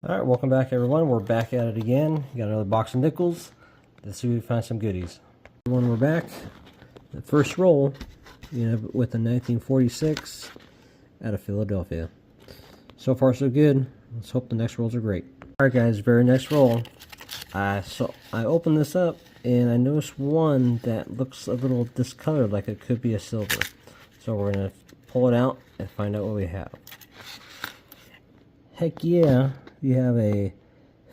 Alright, welcome back everyone. We're back at it again. Got another box of nickels. Let's see if we find some goodies. Everyone, we're back. The first roll, with a 1946 out of Philadelphia. So far so good. Let's hope the next rolls are great. Alright guys, very next roll. I opened this up and I noticed one that looks a little discolored, like it could be a silver. So we're going to pull it out and find out what we have. Heck yeah. You have a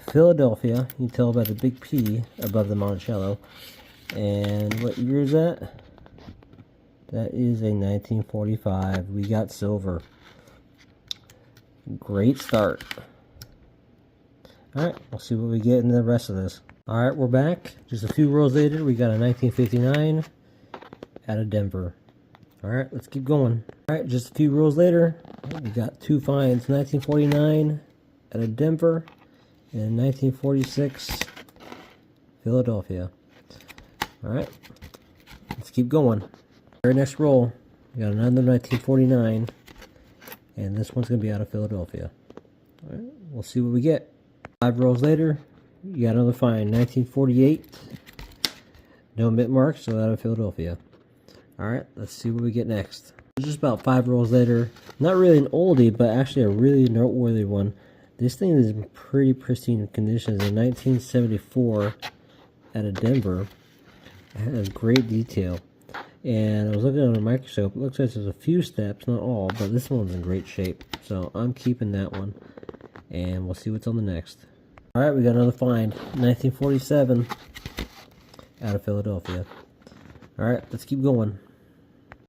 Philadelphia. You can tell by the big P above the Monticello. And what year is that? That is a 1945. We got silver. Great start. Alright, we'll see what we get in the rest of this. Alright, we're back. Just a few rolls later, we got a 1959 out of Denver. Alright, let's keep going. Alright, just a few rolls later, we got two finds. 1949 out of Denver and 1946 Philadelphia. Alright, let's keep going. Very next roll, we got another 1949, and this one's going to be out of Philadelphia. Alright, we'll see what we get. 5 rolls later, you got another find. 1948, no mint marks, so out of Philadelphia. Alright, let's see what we get next. Just about 5 rolls later, not really an oldie, but actually a really noteworthy one. This thing is in pretty pristine condition. In 1974 out of Denver. It has great detail. And I was looking under a microscope. It looks like there's a few steps, not all, but this one's in great shape. So I'm keeping that one. And we'll see what's on the next. Alright, we got another find. 1947 out of Philadelphia. Alright, let's keep going.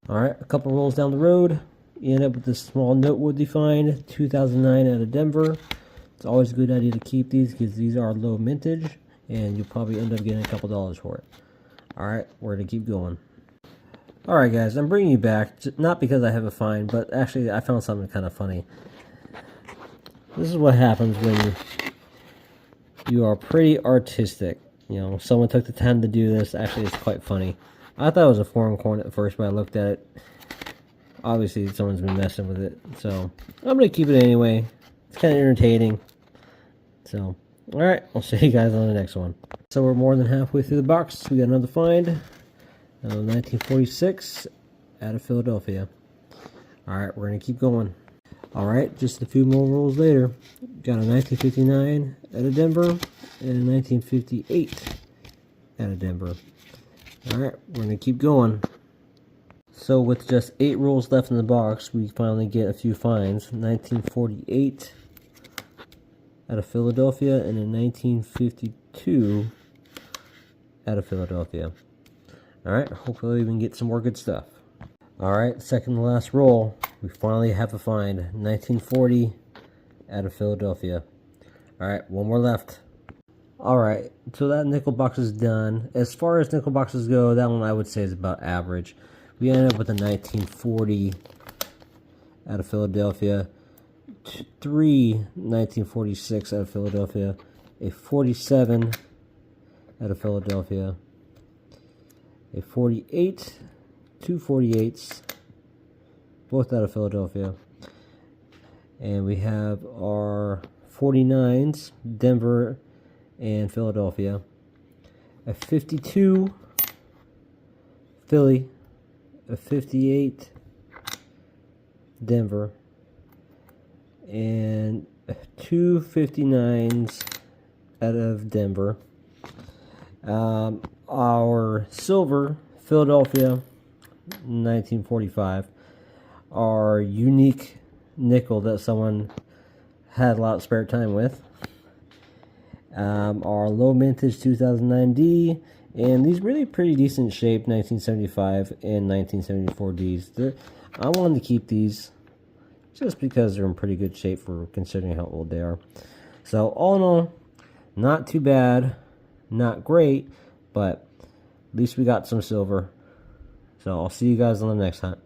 Alright, a couple rolls down the road. You end up with this small noteworthy find. 2009 out of Denver. It's always a good idea to keep these because these are low mintage and you'll probably end up getting a couple dollars for it. Alright, we're going to keep going. Alright guys, I'm bringing you back, not because I have a find, but actually I found something kind of funny. This is what happens when you are pretty artistic. Someone took the time to do this. Actually, it's quite funny. I thought it was a foreign coin at first, but I looked at it. Obviously, someone's been messing with it. So, I'm going to keep it anyway. It's kind of entertaining. So, alright, I'll see you guys on the next one. So, we're more than halfway through the box. We got another find. 1946 out of Philadelphia. Alright, we're going to keep going. Alright, just a few more rolls later. Got a 1959 out of Denver and a 1958 out of Denver. Alright, we're going to keep going. So with just 8 rolls left in the box, we finally get a few finds. 1948 out of Philadelphia and a 1952 out of Philadelphia. Alright, hopefully we can get some more good stuff. Alright, second to last roll. We finally have a find. 1940 out of Philadelphia. Alright, one more left. Alright, so that nickel box is done. As far as nickel boxes go, that one I would say is about average. We ended up with a 1940 out of Philadelphia, 3 1946 out of Philadelphia, a 47 out of Philadelphia, a 48, 2 48s, both out of Philadelphia, and we have our 49s, Denver and Philadelphia, a 52, Philly, a 58, Denver, and 2 59s out of Denver. Our silver, Philadelphia, 1945. Our unique nickel that someone had a lot of spare time with. Our low mintage 2009D, and these really pretty decent shape 1975 and 1974 Ds. I wanted to keep these just because they're in pretty good shape for considering how old they are. So all in all, not too bad, not great, but at least we got some silver. So I'll see you guys on the next hunt.